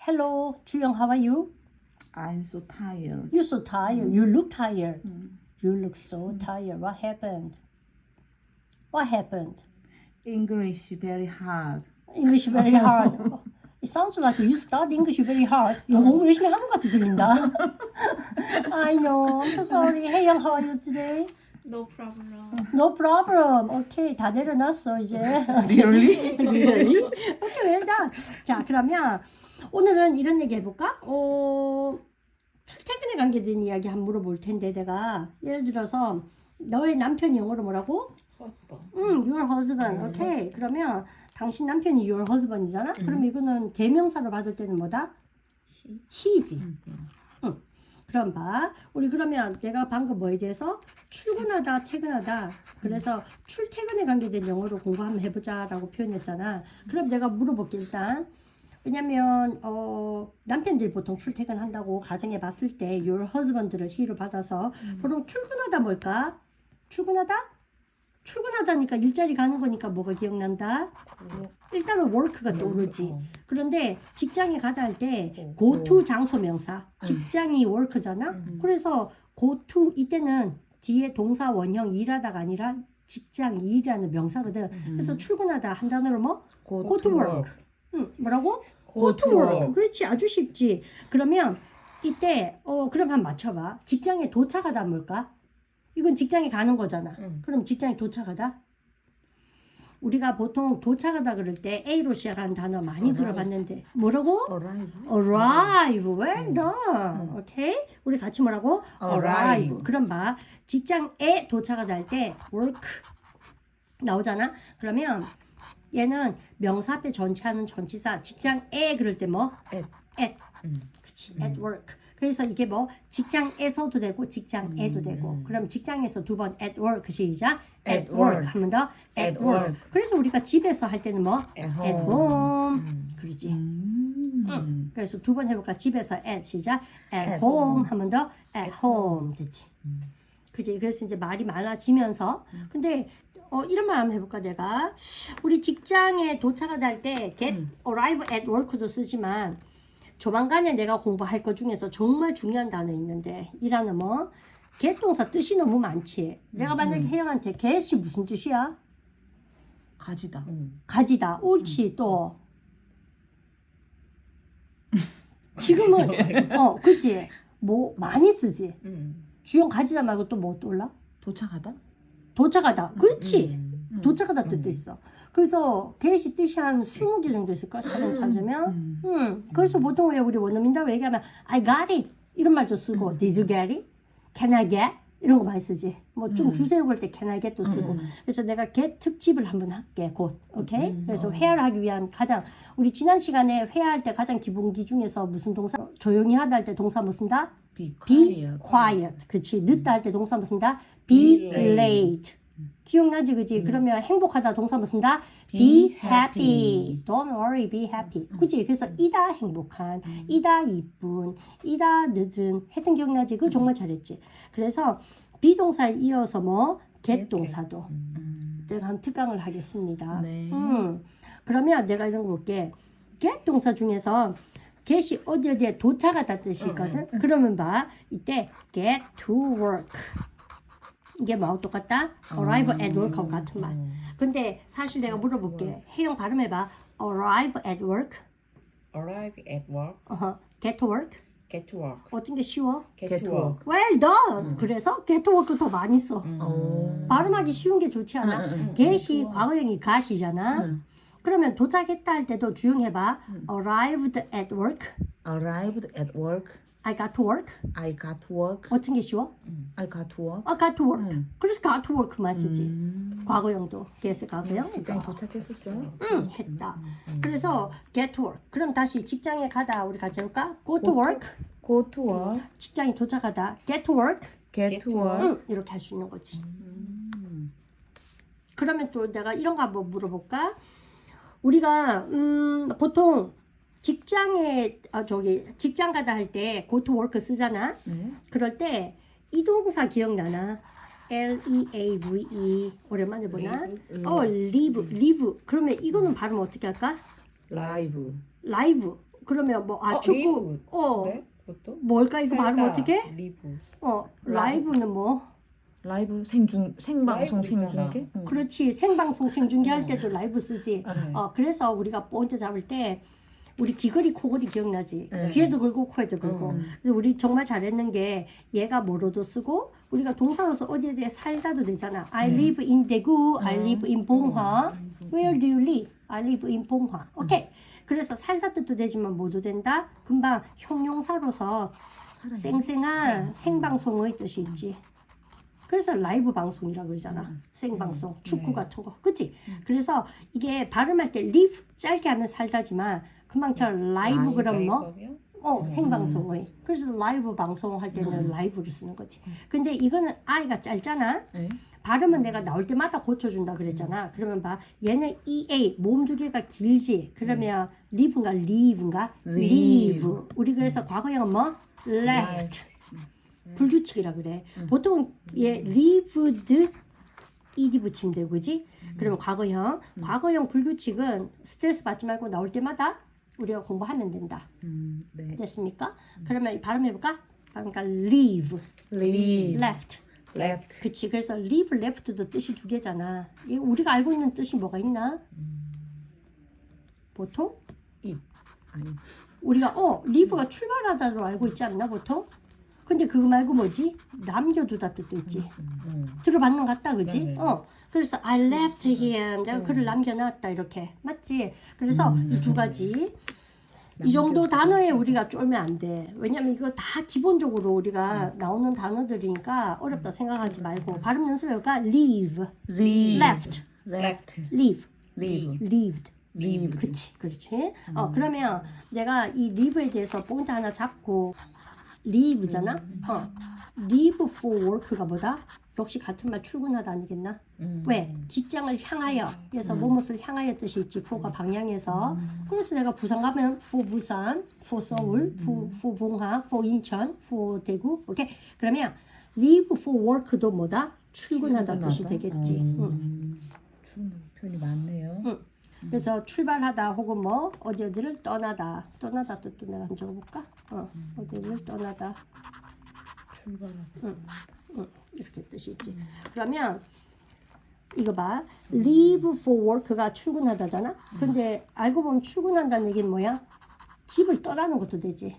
Hello, 주영, how are you? I'm so tired. You're so tired. You look tired. You look so tired. What happened? What happened? English very hard. English very hard. It sounds like you study English very hard. 영어 공부 열심히 하는 것 같이 들린다. I know. I'm so sorry. Hey, young, how are you today? No problem. No problem. Okay, 다 내려놨어 이제. Really? Really? Okay, well done. 자, 그러면 오늘은 이런 얘기 해볼까? 출퇴근에 관계된 이야기 한번 물어볼 텐데 내가 예를 들어서 너의 남편이 영어로 뭐라고? Husband. Your husband. 오케이. 그러면 당신 남편이 your husband이잖아? 그러면 이거는 대명사로 받을 때는 뭐다? he지. 그럼 봐. 우리 그러면 내가 방금 뭐에 대해서 출근하다, 퇴근하다. 그래서 출퇴근에 관계된 영어로 공부 한번 해보자라고 표현했잖아. 그럼 내가 물어볼게 일단. 왜냐면 남편들이 보통 출퇴근한다고 가정해 봤을 때 your husband를 he로 받아서 보통 출근하다 뭘까? 출근하다니까 일자리 가는 거니까 뭐가 기억난다? 일단은 work가 떠오르지. 그런데 직장에 가다 할 때 go to 장소 명사. 직장이 work잖아. 그래서 go to 이때는 뒤에 동사 원형 일하다가 아니라 직장 일이라는 명사거든. 그래서 출근하다 한 단어로 뭐? go to work. 뭐라고? go to work. 그렇지. 아주 쉽지. 그러면 이때 그럼 한번 맞춰봐. 직장에 도착하다 뭘까? 이건 직장에 가는 거잖아. 그럼 직장에 도착하다? 우리가 보통 도착하다 그럴 때 A로 시작하는 단어 많이 들어봤는데 뭐라고? Arrive. Well done. 오케이? 우리 같이 뭐라고? Arrive. 그럼 봐. 직장에 도착하다 할 때 work 나오잖아. 그러면 얘는 명사 앞에 전치하는 전치사 직장에 그럴 때 뭐? at. 그치. at work. 그래서 이게 뭐 직장에서도 되고 직장에도 되고 그럼 직장에서 두 번 at work 시작 at work 한 번 더 at work 그래서 우리가 집에서 할 때는 뭐 at home 그러지 그래서 두 번 해볼까 집에서 at 시작 at home 한 번 더 at home 됐지 그지 그래서 이제 말이 많아지면서 근데 이런 말 한번 해볼까 내가 우리 직장에 도착하다 할 때 get arrive at work도 쓰지만 조만간에 내가 공부할 것 중에서 정말 중요한 단어 있는데 이 단어 뭐? get 동사 뜻이 너무 많지. 내가 만약에 혜영한테 get이 무슨 뜻이야? 가지다. 가지다. 옳지 또. 지금은 그치? 뭐 많이 쓰지. 주용 가지다 말고 또 뭐 떠올라? 도착하다? 도착하다. 그렇지. 도착하다 뜻도 있어. 그래서 get이 뜻이 한 20개 정도 있을까? 사전 찾으면. 그래서 보통 왜 우리 원어민다고 얘기하면 I got it 이런 말도 쓰고 Did you get it? Can I get? 이런 거 많이 쓰지. 뭐 좀 주세요 그럴 때 Can I get도 쓰고. 그래서 내가 get 특집을 한번 할게 곧. 오케이? 그래서 회화를 하기 위한 가장 우리 지난 시간에 회화할 때 가장 기본기 중에서 무슨 동사? 조용히 하다 할 때 동사 뭐 쓴다? Be Be quiet. 그치. 늦다 할 때 동사 뭐 쓴다? Be late. 기억나지 그지? 그러면 행복하다 동사 뭐 쓴다? Be happy. Don't worry, be happy. 그지? 그래서 이다 행복한, 이다 이쁜, 이다 늦은 했던 기억나지? 그거 정말 잘했지. 그래서 비동사에 이어서 뭐 get 동사도 내가 한 특강을 하겠습니다. 네. 그러면 내가 이런 거 볼게. get 동사 중에서 get이 어디에 도착하다 뜻이거든. 그러면 봐. 이때 get to work. 이게 뭐하고 똑같다? arrive at work하고 같은 말. 근데 사실 내가 물어볼게. 혜영 발음해봐. arrive at work. Arrive at work. get to work. Get to work. 어떤 게 쉬워? Get to work. well done. 그래서 get to work 더 많이 써. 발음하기 쉬운 게 좋지 않아? get이 과거형이 got이잖아. 그러면 도착했다 할 때도 주용해봐. arrived at work. Arrived at work. I got to work. I got to work. 어떤 게 쉬워? I got to work. got to work. 그래서 got to work만 쓰지. 과거형도 get의 과거형. 직장에 도착했었어요? 했다. 그래서 get to work. 그럼 다시 직장에 가다 우리 같이 해볼까? go to work. Go to work. 직장에 도착하다. get to work. Get to work. 이렇게 할 수 있는 거지. 그러면 또 내가 이런 거 한번 물어볼까? 우리가 보통 직장에 직장 가다 할 때 go to work 쓰잖아. 그럴 때 이 동사 기억나나? L-E-A-V-E 오랜만에 보나? live. 그러면 이거는 발음 어떻게 할까? Live. live. 그러면 뭐 어, 축구 리브. 어 네? 그것도? 뭘까 이거 발음 살다. 어떻게? 리브. 라이브는 뭐? 라이브 생방송 라이브 있잖아. 생중계? 그렇지 생방송 생중계 할 때도 라이브 쓰지. 네. 그래서 우리가 포인트 잡을 때 우리 귀걸이 코걸이 기억나지? 네. 귀에도 걸고 코에도 걸고. 그래서 우리 정말 잘했는 게 얘가 뭐로도 쓰고 우리가 동사로서 어디에 대해 살다도 되잖아. I live in 대구, I live in 봉화. Where do you live? I live in 봉화. 오케이. 그래서 살다 뜻도 되지만 뭐도 된다? 금방 형용사로서 생생한 생방송의 뜻이 있지. 그래서 라이브 방송이라고 그러잖아. 생방송, 축구 같은 거. 그치? 그래서 이게 발음할 때 live 짧게 하면 살다지만 금방처럼 라이브 그럼 뭐? 라이브면? 생방송의. 그래서 라이브 방송할 때는 라이브를 쓰는 거지. 근데 이거는 I가 짧잖아. 네. 발음은 내가 나올 때마다 고쳐준다 그랬잖아. 그러면 봐. 얘는 EA, 몸 두 개가 길지. 그러면 live인가 leave인가? leave. 우리 그래서 과거형은 뭐? left. 불규칙이라 그래. 보통 얘 lived ed 붙이면 되고 그지? 그러면 과거형. 과거형 불규칙은 스트레스 받지 말고 나올 때마다 우리가 공부하면 된다. 네. 됐습니까? 그러면 발음해볼까? 그러니까 leave, leave, left. left. 그치. 그래서 leave, left도 뜻이 두 개잖아. 이게 우리가 알고 있는 뜻이 뭐가 있나? 보통? 아니. 우리가 leave가 출발하다로 알고 있지 않나 보통? 근데 그거 말고 뭐지? 남겨두다 뜻도 있지. 들어봤는 것 같다, 그지? 네네. 그래서 I left him. 내가 그를 남겨놨다, 이렇게. 맞지? 그래서 이 두 가지. 이 정도 단어에 우리가 쫄면 안 돼. 왜냐면 이거 다 기본적으로 우리가 나오는 단어들이니까 어렵다 생각하지 말고. 발음 연습해볼까? leave, leave, left, left, leave, leave, lived. leave. 그치, 그렇지. 그러면 내가 이 leave에 대해서 포인트 하나 잡고 leave잖아. leave for work가 뭐다? 역시 같은 말 출근하다 아니겠나? 왜? 직장을 향하여. 그래서 무엇을 향하여 뜻이 있지. for가 방향에서. 그래서 내가 부산 가면 for 부산, for 서울, for 봉화, for 인천, for 대구. 오케이. 그러면 leave for work도 뭐다? 출근하다 뜻이 되겠지. 출근 표현이 많네요. 그래서 출발하다 혹은 뭐 어디를 떠나다. 떠나다 뜻도 내가 한번 적어볼까? 어디를 떠나다. 출발하다. 이렇게 뜻이 있지. 그러면 이거 봐. leave for work가 출근하다잖아. 근데 알고 보면 출근한다는 얘기는 뭐야? 집을 떠나는 것도 되지.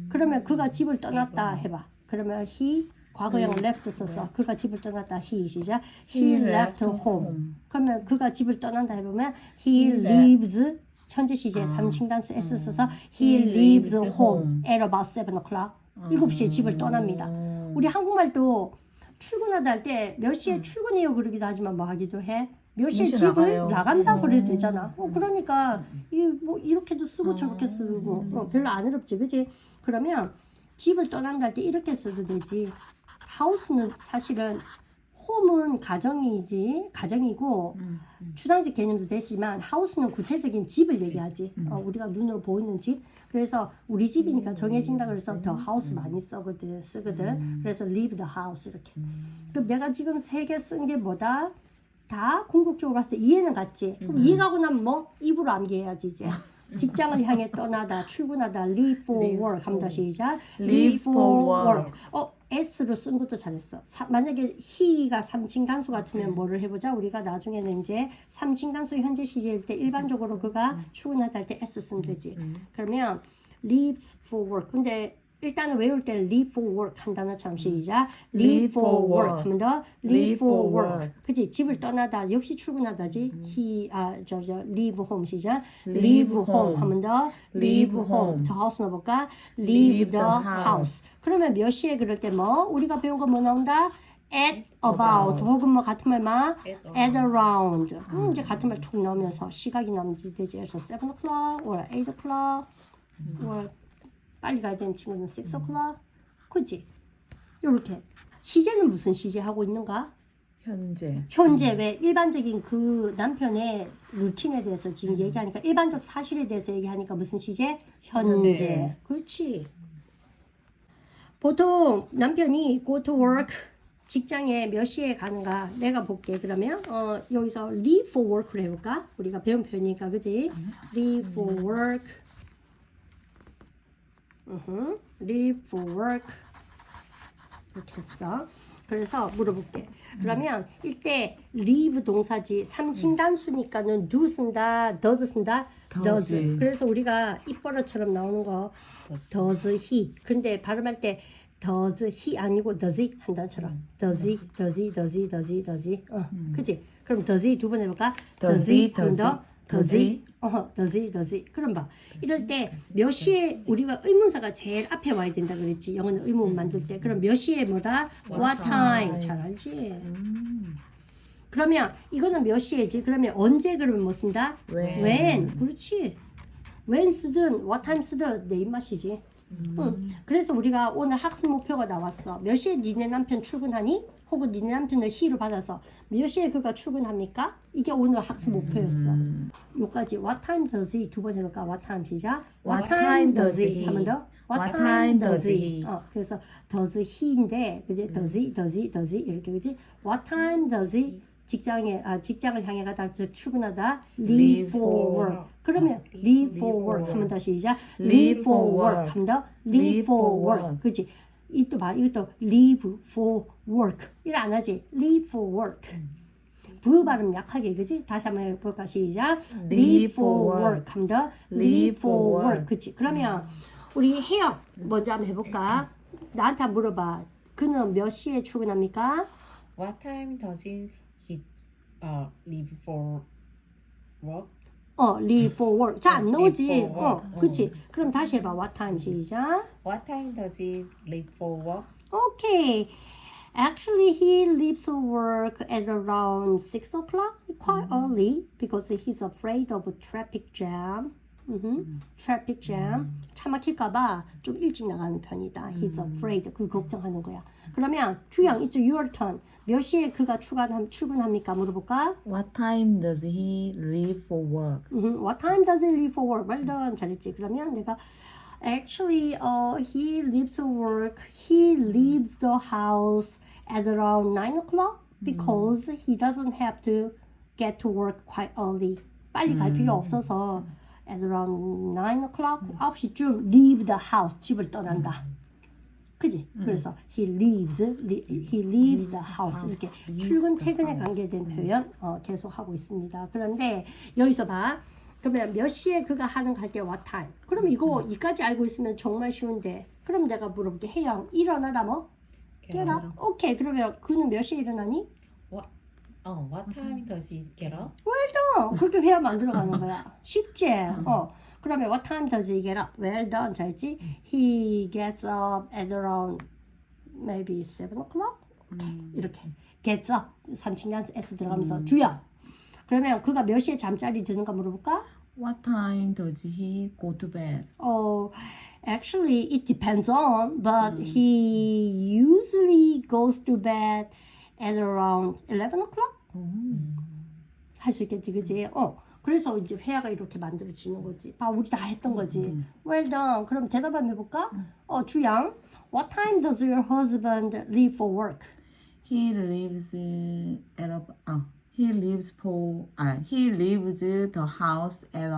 그러면 그가 집을 떠났다 해봐. 그러면 he 과거형 left 썼어. 그가 집을 떠났다. he 시작. he left home. 그러면 그가 집을 떠난다 해보면 he leaves 현재 시제 3층 단수 S 써서 he leaves home at about 7 o'clock. 7시에 집을 떠납니다. 우리 한국말도 출근하다 할 때 몇 시에 출근해요 그러기도 하지만 뭐 하기도 해. 몇 시에 집을 나가요. 나간다 그래도 되잖아. 그러니까 뭐 이렇게도 쓰고 저렇게 쓰고 별로 안 어렵지, 그지? 그러면 집을 떠난다 할 때 이렇게 써도 되지. 하우스는 사실은 홈은 가정이고 주상식 개념도 되지만 하우스는 구체적인 집을 얘기하지. 우리가 눈으로 보이는 집. 그래서 우리 집이니까 정해진다 그래서 더 하우스 많이 쓰거든. 그래서 leave the house 이렇게. 그럼 내가 지금 세 개 쓴 게 뭐다? 다 궁극적으로 봤을 때 이해는 갔지. 그럼 이해가고 나면 뭐? 입으로 암기해야지 이제. 직장을 향해 떠나다, 출근하다, leave for work 하면 다시 시작. leave for work. S로 쓴 것도 잘했어. 만약에 he가 3층 단수 같으면 뭐를 해보자. 우리가 나중에는 이제 3층 단수 현재 시제일 때 일반적으로 그가 출근하다 할 때 S 쓰면 되지. 그러면 leaves for work. 근데 일단은 외울 때는 leave for work 한 단어처럼 시작. leave for work 하면 더 leave for work. 그치? 집을 떠나다 역시 출근하다지. leave home 시작. leave home 하면 더 leave home. 더 house 넣어볼까? leave the house. 그러면 몇 시에 그럴 때 뭐? 우리가 배운 거 뭐 나온다? at about 혹은 뭐 같은 말만 at around. 이제 같은 말 툭 나오면서 시각이 나오면 되지. 그래서 7 o'clock or 8 o'clock or 빨리 가야 되는 친구는 6 o'clock. 그치? 요렇게. 시제는 무슨 시제 하고 있는가? 현재 왜 일반적인 그 남편의 루틴에 대해서 지금 얘기하니까 일반적 사실에 대해서 얘기하니까 무슨 시제? 현재. 그렇지. 보통 남편이 go to work 직장에 몇 시에 가는가 내가 볼게. 그러면 여기서 leave for work를 해볼까? 우리가 배운 표현이니까 그지? leave for work leave for work. 이렇게 했어. 그래서 물어볼게. 그러면 이때 leave 동사지 3인 단수니까는 do 쓴다, does 쓴다, does. 그래서 우리가 입버릇처럼 나오는 거 does he. 근데 발음할 때 does he 아니고 does he 한다처럼 does he, does he, does he, does he, does he. 그치? 그럼 does he 두 번 해볼까? does he 하면 더 does he. does he, does he. 그럼 봐. 이럴 때 몇 시에 우리가 의문사가 제일 앞에 와야 된다 그랬지. 영어는 의문 만들 때. 그럼 몇 시에 뭐다? What time. 잘 알지? 그러면 이거는 몇 시에지? 그러면 언제 그러면 뭐 쓴다? When. 그렇지. When 쓰든 what time 쓰든 내 입맛이지. 그래서 우리가 오늘 학습 목표가 나왔어. 몇 시에 니네 남편 출근하니? 혹은 니네 남편을 he로 받아서 몇 시에 그가 출근합니까? 이게 오늘 학습 목표였어. 요까지 what time does he 두 번 해볼까? what time 시작. what time does he 하면 더 what time does he. 그래서 does he인데 그지? does he, does he, does he 이렇게 그지? what time does he 직장을 향해 가다 즉 출근하다 leave for work. 그러면 leave for work 하면 더 시작. leave for work 하면 더 leave for work. 그지? 이또 봐. 이것도 leave for work. 이래 안 하지? leave for work. V 발음 약하게 그지? 다시 한번 해볼까? 시작. leave for work 하면 더 leave for work. 그치? 그러면 우리 혜영 먼저 한번 해볼까? 나한테 한번 물어봐. 그는 몇 시에 출근합니까? What time does he leave for work? leave for work. 잘 안 나오지? leave for work. 그치? 그럼 다시 해봐. what time 시작. What time does he leave for work? Okay. Actually, he leaves work at around 6 o'clock, quite early, because he's afraid of a traffic jam. traffic jam. 차 막힐까봐 좀 일찍 나가는 편이다. He's afraid. 그 걱정하는 거야. 그러면 주영, it's your turn. 몇 시에 그가 출근합니까? 물어볼까? What time does he leave for work? What time does he leave for work? Well done. 잘했지. 그러면 내가 actually, he leaves work. He leaves the house at around 9 o'clock because he doesn't have to get to work quite early. 빨리 갈 필요 없어서 at around 9 o'clock, 9시쯤 leave the house, 집을 떠난다. 그지? 그래서 he leaves the house. 이렇게 출근, 퇴근에 관계된 표현 계속 하고 있습니다. 그런데 여기서 봐. 그러면 몇 시에 그가 하는 갈 때 what time? 그럼 이거 이까지 알고 있으면 정말 쉬운데. 그럼 내가 물어볼게. 혜영, 일어나다 뭐? Get up. 오케이. 그러면 그는 몇 시에 일어나니? What time does he get up? Well done. 그렇게 회화 만들어 가는 거야. 쉽지? 그러면 what time does he get up? Well done. 잘했지? He gets up at around maybe 7 o'clock? 이렇게. Gets up. 3층간 S 들어가면서 주야. 그러면 그가 몇 시에 잠자리 드는가 물어볼까? What time does he go to bed? Actually, it depends on, but he usually goes to bed at around 11 o'clock? 할 수 있겠지, 그지? 그래서 이제 회화가 이렇게 만들어지는 거지. 우리 다 했던 거지. Well done. 그럼 대답 한번 해볼까? 주양, what time does your husband leave for work? He leaves he leaves the house at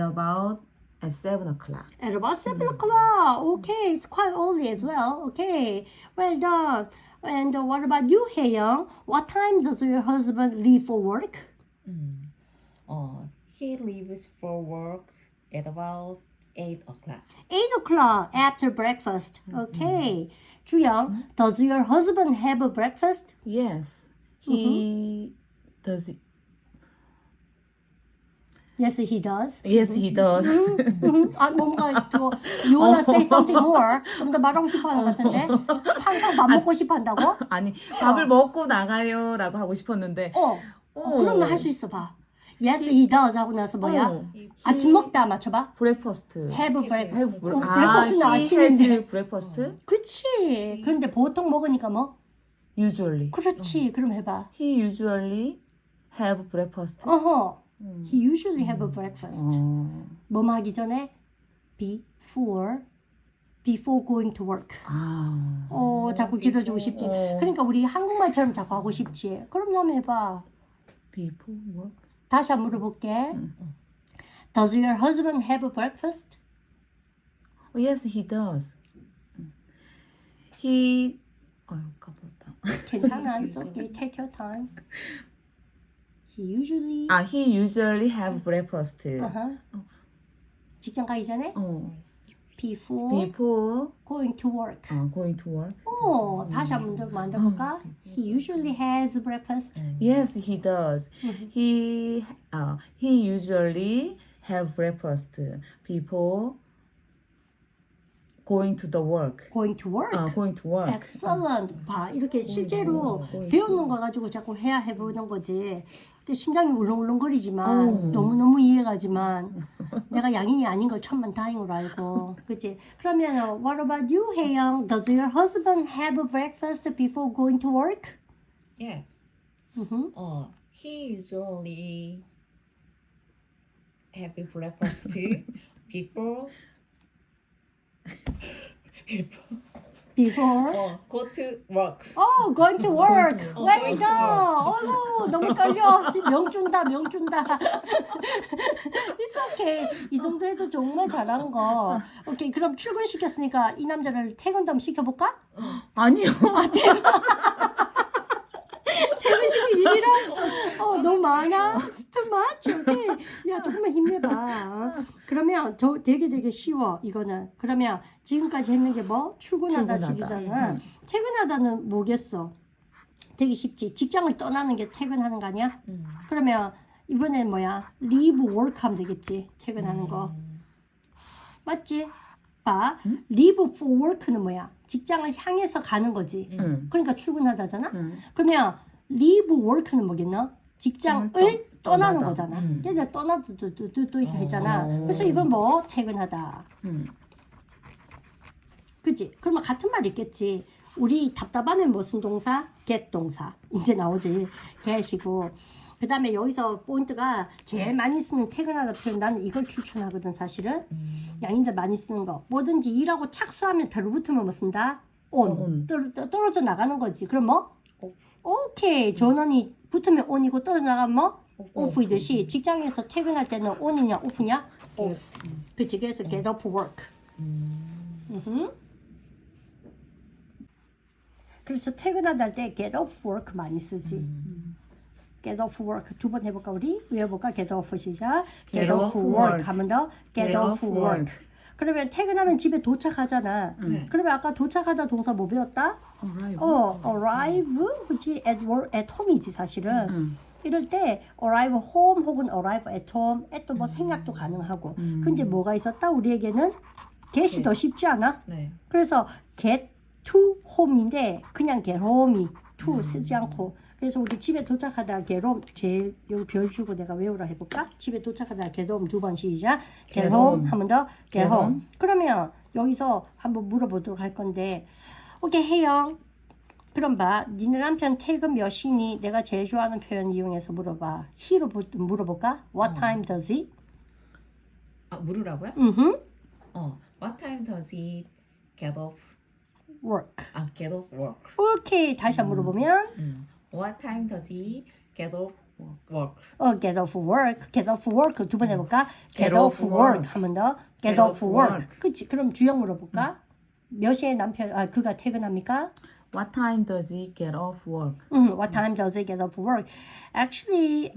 about 7 o'clock. At about 7 o'clock. Okay, it's quite early as well. Okay, well done. And what about you, Haeyoung? What time does your husband leave for work? He leaves for work at about 8 o'clock. 8 o'clock after breakfast. Okay. 주영, does your husband have a breakfast? Yes. He does. Yes, he does. Yes, he does. 뭔가 또 you wanna say something more? 좀 더 말하고 싶어하는 것 같은데. 항상 밥 먹고 싶어한다고? 아니, 밥을 먹고 나가요라고 하고 싶었는데. 그러면 할 수 있어 봐. Yes, he does 하고 나서 뭐야? 아침 먹다 맞춰봐. breakfast. Have breakfast. he breakfast는 아침인데. has breakfast? 그치. 그런데 보통 먹으니까 뭐? Usually. 그렇지. 그럼 해봐. He usually have breakfast. He usually have a breakfast. 뭐뭐 하기 전에 before going to work. 자꾸 길어지고 싶지. 그러니까 우리 한국말처럼 자꾸 하고 싶지. 그럼 한번 해봐. Before work. 다시 한번 물어볼게. Does your husband have a breakfast? Oh, yes, he does. He 까먹었다. 괜찮아. It's okay. Take your time. He usually He usually have breakfast. uh-huh. 직장 가기 전에 before Before going to work. going to work. 다시 한번 더 만들어볼까? He usually has breakfast. Yes, he does. He usually have breakfast before going to the work. Going to work. Going to work. Excellent. 봐, 이렇게 실제로 배우는 거 가지고 자꾸 해보는 거지. 심장이 울렁울렁거리지만 너무너무 이해가지만 내가 양인이 아닌 걸 천만다행으로 알고. 그치? 그러면 what about you, 혜영? Does your husband have breakfast before going to work? Yes. Mhm. He usually have breakfast before Before? go to work. Going to work. Very going good. to 어이구, 너무 떨려. 명준다. It's okay. 이 정도 해도 정말 잘한 거. 오케이, 그럼 출근시켰으니까 이 남자를 퇴근도 한번 시켜볼까? 아니요. 퇴근시키기 싫어? 너무 많아? Too much? 오케이. 야, 조금만 힘내봐. 그러면 되게 쉬워, 이거는. 그러면 지금까지 했는 게 뭐? 출근하다 식이잖아. 퇴근하다는 뭐겠어? 되게 쉽지. 직장을 떠나는 게 퇴근하는 거 아니야? 그러면 이번엔 뭐야? leave work 하면 되겠지. 퇴근하는 거. 맞지? 봐. leave for work는 뭐야? 직장을 향해서 가는 거지. 그러니까 출근하다잖아? 그러면 leave work는 뭐겠나? 직장을 떠나는 거잖아. 얘들 떠나도 또 되잖아. 그래서 이건 뭐? 퇴근하다. 그치? 그러면 같은 말 있겠지. 우리 답답하면 무슨 동사? get 동사. 이제 나오지. get이고. 그 다음에 여기서 포인트가 제일 많이 쓰는 퇴근하다 표현. 나는 이걸 추천하거든, 사실은. 양인들 많이 쓰는 거. 뭐든지 일하고 착수하면 달로붙으면 뭐 쓴다? on. 떨어져 나가는 거지. 그럼 뭐? 오케이. 전원이 붙으면 on이고 떨어져 나가면 뭐? off이듯이 직장에서 퇴근할 때는 on이냐 off냐? off. 그치? 그래서 get off work. 그래서 퇴근하다 할 때 get off work 많이 쓰지. get off work 두 번 해볼까 우리? 외워볼까? get off 시작. get off work 하면 더 get off work. 그러면 퇴근하면 집에 도착하잖아. 그러면 아까 도착하다 동사 뭐 배웠다? arrive, 그치? at work, at home이지 사실은. 이럴 때 arrive home 혹은 arrive at home, at 뭐 생략도 가능하고. 근데 뭐가 있었다? 우리에게는 get이 더 쉽지 않아? 네. 그래서 get to home인데 그냥 get home이 to 쓰지 않고. 그래서 우리 집에 도착하다 get home 제일 여기 별 주고 내가 외우라 해볼까? 집에 도착하다 get home 두 번 시작. get home 하면 더 get home. 그러면 여기서 한번 물어보도록 할 건데, 오케이 혜영. 그럼 봐, 니네 남편 퇴근 몇 시니? 내가 제일 좋아하는 표현 이용해서 물어봐. he로 물어볼까? What time does he? 물으라고요? What time does he get off? work. get off work. 오케이, 다시 한번 물어보면 What time does he get off work? get off work, get off work 두 번 해볼까? get Get off off work work. 하면 더 get Get off off work. work. 그치? 그럼 주영 물어볼까? 몇 시에 그가 퇴근합니까? What time does he get off work? What time does he get off work? Actually,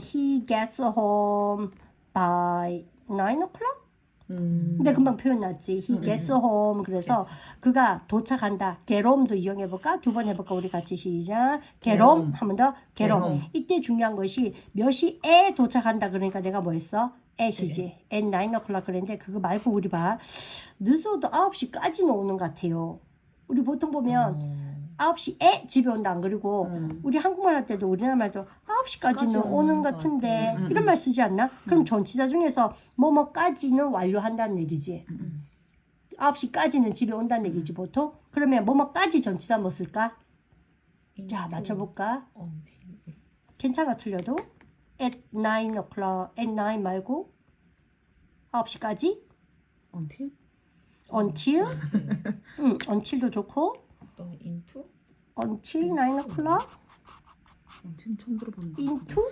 he gets home by 9 o'clock? 근데 금방 표현 났지. He gets home. 그래서 그가 도착한다. get home도 이용해볼까? 두 번 해볼까? 우리 같이 시작. get home 하면 더 get home. 이때 중요한 것이 몇 시에 도착한다. 그러니까 내가 뭐 했어? at이지. at 9 o'clock 그랬는데 그거 말고 우리 봐. 늦어도 9시까지는 오는 것 같아요. 우리 보통 보면 9시에 집에 온다 안 그리고 우리 한국말 할 때도 우리나라 말도 9시까지는 오는 것 같은데 이런 말 쓰지 않나? 그럼 전치사 중에서 뭐뭐까지는 완료한다는 얘기지. 9시까지는 집에 온다는 얘기지 보통. 그러면 뭐뭐까지 전치사 뭐 쓸까? 자 맞춰볼까? 괜찮아 틀려도 at 9 o'clock, at 9 말고 9시까지 Until? until until도 좋고 또 into? until 9 o'clock 지금 처음 들어봤는데. into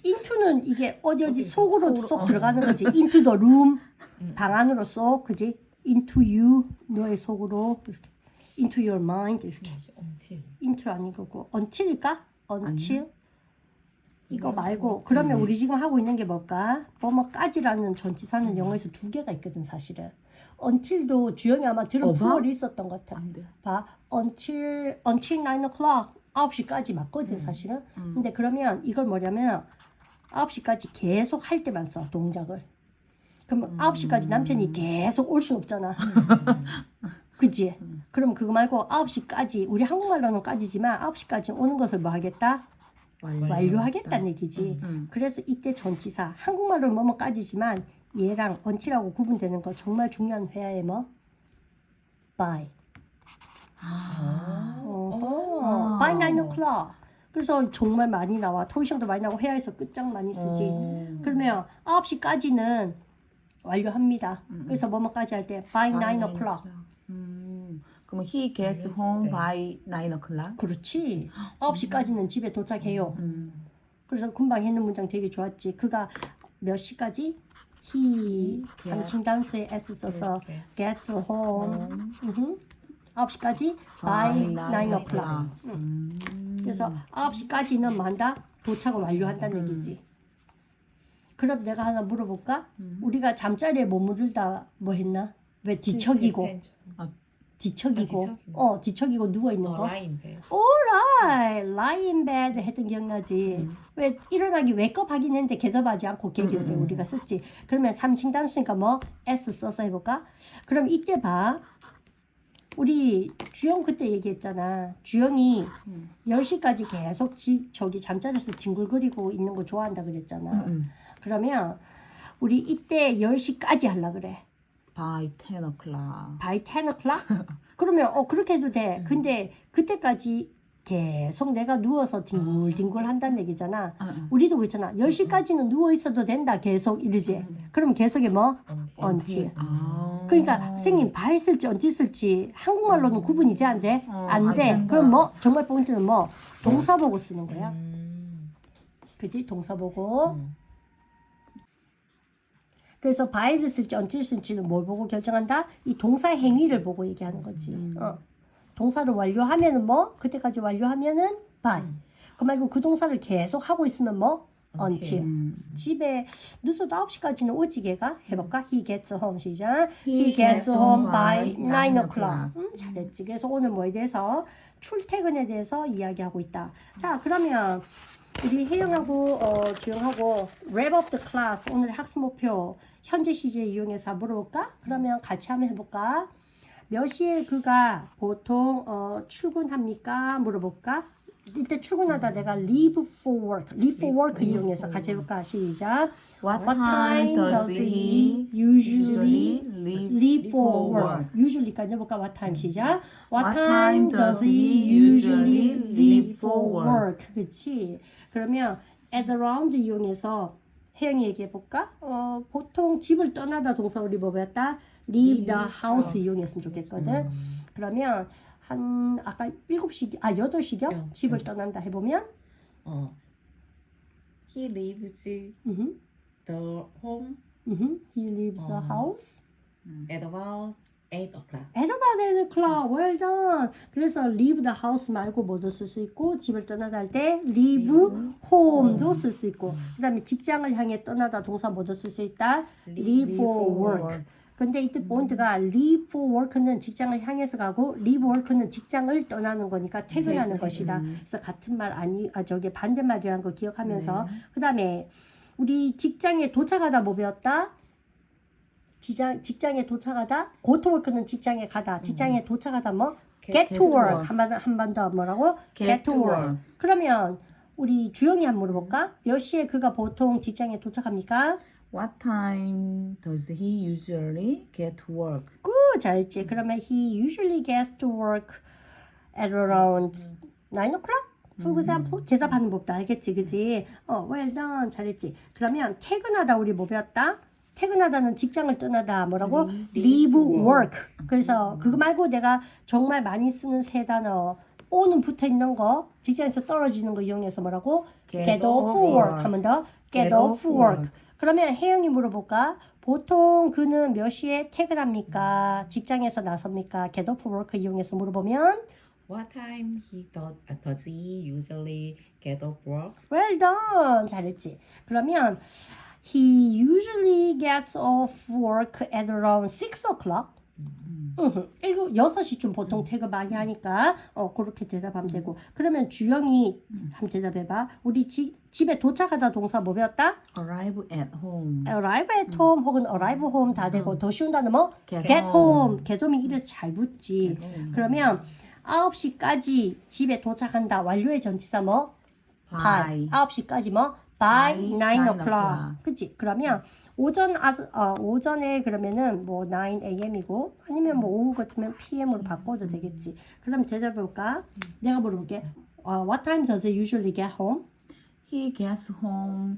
into는 이게 어디 속으로 쏙 들어가는 거지. into the room 방 안으로 쏙, 그지? into you, 너의 속으로 이렇게 into your mind 이렇게. Until. into 아니고 until일까? until. 이거 말고 음. 그러면 우리 지금 하고 있는 게 뭘까? 뭐뭐까지라는 전치사는 영어에서 두 개가 있거든 사실은. until도 주영이 아마 들은 어바? 푸얼이 있었던 것 같아. 안 돼. 봐, until 9 o'clock 9시까지 맞거든 사실은. 근데 그러면 이걸 뭐냐면 9시까지 계속 할 때만 써 동작을. 그럼 9시까지 남편이 계속 올 순 없잖아. 그치? 그럼 그거 말고 9시까지 우리 한국말로는 까지지만 9시까지 오는 것을 뭐 하겠다? 완료하겠다는 얘기지. 그래서 이때 전치사 한국말로는 뭐뭐까지지만 얘랑 until하고 구분되는 거 정말 중요한 회화에 뭐? by. 어허. by 9 o'clock. 그래서 정말 많이 나와. 토익시험도 많이 나오고 회화에서 끝장 많이 쓰지. 그러면 9시까지는 완료합니다. 그래서 뭐뭐까지 할 때 by 9 o'clock. 그러면 he gets home by 9 o'clock. 그렇지. 9시까지는 집에 도착해요. 그래서 금방 했는 문장 되게 좋았지. 그가 몇 시까지? He 상칭 단수에 S 써서 gets home. 9시까지 by 9 o'clock. 그래서 9시까지는 뭐 한다? 도착을 완료한다는 얘기지. 그럼 내가 하나 물어볼까? 우리가 잠자리에 머무르다 뭐 했나? 왜 뒤척이고 뒤척이고 뒤척이고 누워 있는 거? Lying bed. Alright, lie in bed 했던 기억나지? 왜 일어나기 wake up 하긴 했는데 get 않고 get 때 우리가 썼지. 그러면 3층 단수니까 뭐 S 써서 해볼까? 그럼 이때 봐. 우리 주영 그때 얘기했잖아. 주영이 10시까지 계속 저기 잠자리에서 뒹굴거리고 있는 거 좋아한다 그랬잖아. 그러면 우리 이때 10시까지 하려 그래. by 10 o'clock. by 10 o'clock? 그러면 그렇게 해도 돼. 근데 그때까지 계속 내가 누워서 뒹굴뒹굴 한다는 얘기잖아. 우리도 그렇잖아. 10시까지는 누워 있어도 된다. 계속 이러지. 그럼 계속에 뭐? until. 그러니까 선생님 by 쓸지 until 쓸지 한국말로는 구분이 돼 안 돼? 안 돼. 그럼 뭐 정말 포인트는 뭐? 동사 보고 쓰는 거야. 그지? 동사 보고. 그래서 by를 쓸지 until 쓸지는 뭘 보고 결정한다? 이 동사 행위를 보고 얘기하는 거지. 동사를 완료하면은 뭐? 그때까지 완료하면은 by. 그 말고 그 동사를 계속 하고 있으면 뭐? until. 집에 늦어도 9시까지는 오지 걔가? 해볼까? He gets home. 시작. He gets home by 9 o'clock. 잘했지. 그래서 오늘 뭐에 대해서? 출퇴근에 대해서 이야기하고 있다. 자, 그러면 우리 혜영하고 주영하고 wrap up the class 오늘의 학습 목표 현재 시제 이용해서 물어볼까? 그러면 같이 한번 해볼까? 몇 시에 그가 보통 출근합니까? 물어볼까? 이때 출근하다 내가 leave for work 이용해서 같이 해볼까? 시작. What time does he usually leave for for work? usually까지 해볼까? What time 시작. What time does he usually leave for work? 그치? 그러면 at around 이용해서 혜영이 얘기해볼까? 보통 집을 떠나다 동사 우리 뭐 배웠다? leave the house 이용했으면 좋겠거든. 그러면 한 아까 8시경 집을 떠난다 해보면 He leaves the home he leaves the house at about 8 o'clock. at about 8 o'clock. Well done. 그래서 leave the house 말고 뭐도 쓸 수 있고 집을 떠나다 할 때 leave home도 쓸 수 있고 그 다음에 직장을 향해 떠나다 동사 뭐도 쓸 수 있다? leave for work. 근데 이때 포인트가 leave for work는 직장을 향해서 가고 leave work는 직장을 떠나는 거니까 퇴근하는 것이다. 그래서 같은 말 저게 반대말이라는 거 기억하면서 그 다음에 우리 직장에 도착하다 뭐 배웠다? 직장에 도착하다 go to work는 직장에 가다 직장에 도착하다 뭐 get to work 한 번 더 뭐라고? get to work. 그러면 우리 주영이 한번 물어볼까? 몇 시에 그가 보통 직장에 도착합니까? What time does he usually get to work? 굿 잘했지. 그러면 he usually gets to work at around 9 o'clock? For example, 대답하는 법도 알겠지, 그지? well done, 잘했지. 그러면 퇴근하다 우리 뭐 배웠다? 퇴근하다는 직장을 떠나다 뭐라고? leave work. 그래서 그거 말고 내가 정말 많이 쓰는 세 단어 o는 붙어 있는 거 직장에서 떨어지는 거 이용해서 뭐라고? get off work 하면 더 get off work. 그러면 혜영이 물어볼까? 보통 그는 몇 시에 퇴근합니까? 직장에서 나섭니까? get off work 이용해서 물어보면 What time does he usually get off work? well done. 잘했지. 그러면 he usually gets off work at around 6 o'clock. 6시쯤 보통 퇴근 많이 하니까 그렇게 대답하면 되고 그러면 주영이 한번 대답해봐. 우리 집에 도착하다 동사 뭐 배웠다? arrive at home. arrive at home 혹은 arrive home 다 되고 더 쉬운 단어 뭐? Get get home. home. get home이 입에서 잘 붙지. 그러면 9시까지 집에 도착한다. 완료의 전치사 뭐? by 9시까지 뭐? by 9 9 o'clock. 그치? 그러면 오전에 그러면은 뭐 9 a.m.이고 아니면 뭐 오후 같으면 p.m.으로 바꿔도 되겠지. 그럼 대답해볼까? 내가 물어볼게. What time does he usually get home? he gets home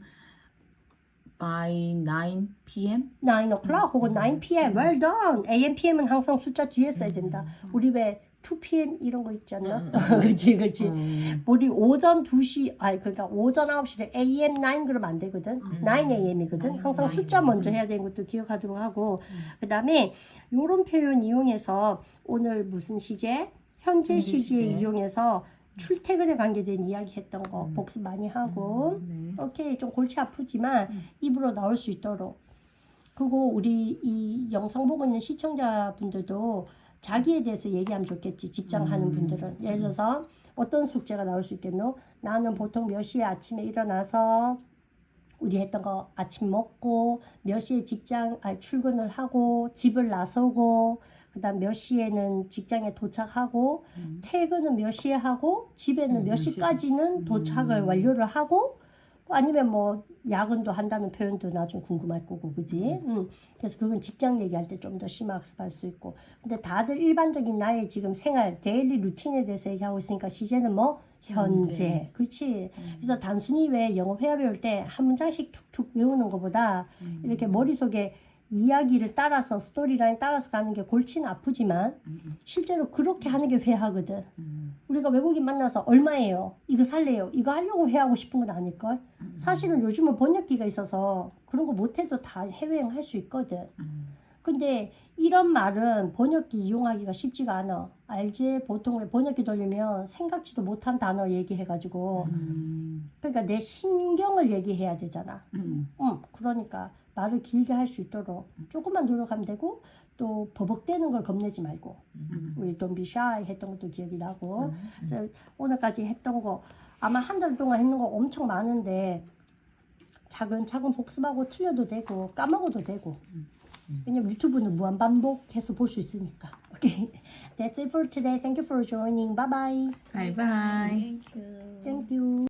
by 9 p.m. 9 o'clock 혹은 9 p.m. Well done. a.m. p.m.은 항상 숫자 뒤에 써야 된다. 우리 왜 2 p.m. 이런 거 있잖아. 그치. 우리 오전 2시, 그러니까 오전 9시를 a.m. 9 그러면 안 되거든. 9 a.m.이거든. 항상 숫자 먼저 해야 되는 것도 기억하도록 하고. 그 다음에 요런 표현 이용해서 오늘 무슨 시제? 현재 시제 이용해서 출퇴근에 관계된 이야기 했던 거 복습 많이 하고. 오케이. 좀 골치 아프지만 입으로 나올 수 있도록. 그리고 우리 이 영상 보고 있는 시청자분들도 자기에 대해서 얘기하면 좋겠지. 직장 하는 분들은. 예를 들어서 어떤 숙제가 나올 수 있겠노? 나는 보통 몇 시에 아침에 일어나서 우리 했던 거 아침 먹고 몇 시에 출근을 하고 집을 나서고 그다음 몇 시에는 직장에 도착하고 퇴근은 몇 시에 하고 집에는 몇 시까지는 도착을 완료를 하고 아니면 뭐 야근도 한다는 표현도 나중에 궁금할 거고 그지? 그래서 그건 직장 얘기할 때 좀 더 심학습할 수 있고 근데 다들 일반적인 나의 지금 생활 데일리 루틴에 대해서 얘기하고 있으니까 시제는 뭐? 현재. 그렇지? 그래서 단순히 왜 영어 회화 배울 때 한 문장씩 툭툭 외우는 것보다 이렇게 머릿속에 이야기를 따라서 스토리라인 따라서 가는 게 골치는 아프지만 실제로 그렇게 하는 게 회화거든. 우리가 외국인 만나서 얼마예요? 이거 살래요? 이거 하려고 회화하고 싶은 건 아닐걸? 사실은 요즘은 번역기가 있어서 그런 거 못해도 다 해외여행 할 수 있거든. 근데 이런 말은 번역기 이용하기가 쉽지가 않아. 알지? 보통 왜 번역기 돌리면 생각지도 못한 단어 얘기해가지고 그러니까 내 신경을 얘기해야 되잖아. 그러니까 말을 길게 할 수 있도록 조금만 노력하면 되고 또 버벅대는 걸 겁내지 말고 우리 Don't be shy 했던 것도 기억이 나고 그래서 오늘까지 했던 거 아마 한 달 동안 했는 거 엄청 많은데 차근차근 복습하고 틀려도 되고 까먹어도 되고 왜냐면 유튜브는 무한 반복해서 볼 수 있으니까. Okay, that's it for today. Thank you for joining. Bye bye. bye bye. Thank you. Thank you.